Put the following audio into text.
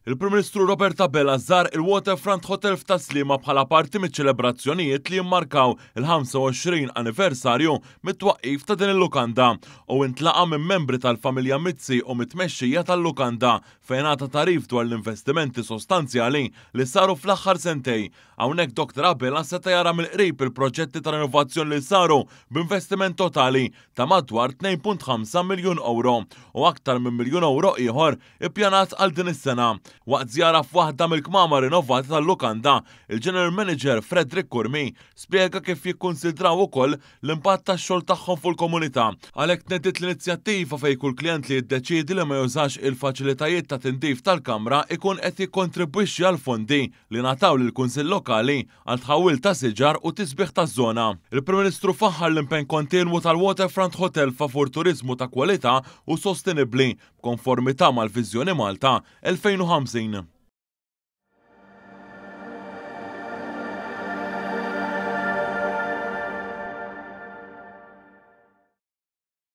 Il-Prim Ministru Robert Abela żar il-Waterfront Hotel f'Taslima bħala parti miċ-ċelebrazzjonijiet li jimmarkaw il-25 anniversarju mit-twaqqif ta' din il-lukanda u intlaqa minn membri tal-familja Mizzi u mit-tmexxija tal-lukanda fejn għata tarif dwar l-investimenti sostanzjali li saru fl-aħħar sentej. Hawnhekk Dr. Abela seta' jara mill-qrib il-proġetti ta' rinnovazzjoni li saru b'investiment totali ta' madwar 2.5 miljun euro u aktar minn miljun euro ieħor ippjanat għal din is-sena. Waqt żjara f'waħda mill-kmamar rinnovati tal-lukanda, il-General Manager Frederick Kurmi spjega kif jikkunsidraw ukoll l-impatt tax-xogħol tagħhom fuq il-komunità. Għalhekk tnediet l-inizjattiva fejn kull klient li jiddeċiedi li ma jużax il-faċilitajiet ta' tindif tal-Kamra ikun qed jikkontribwixxi għal fondi li ngħataw lill-Kunsill Lokali għal tħawil ta' siġar u tisbieħ taż-żona. Il-Prim Ministru faħħar l-impenn kontinwu tal-Waterfront Hotel favur turiżmu ta' kwalità u sostenibbli b'konformità mal-Viżjoni Malta 2050.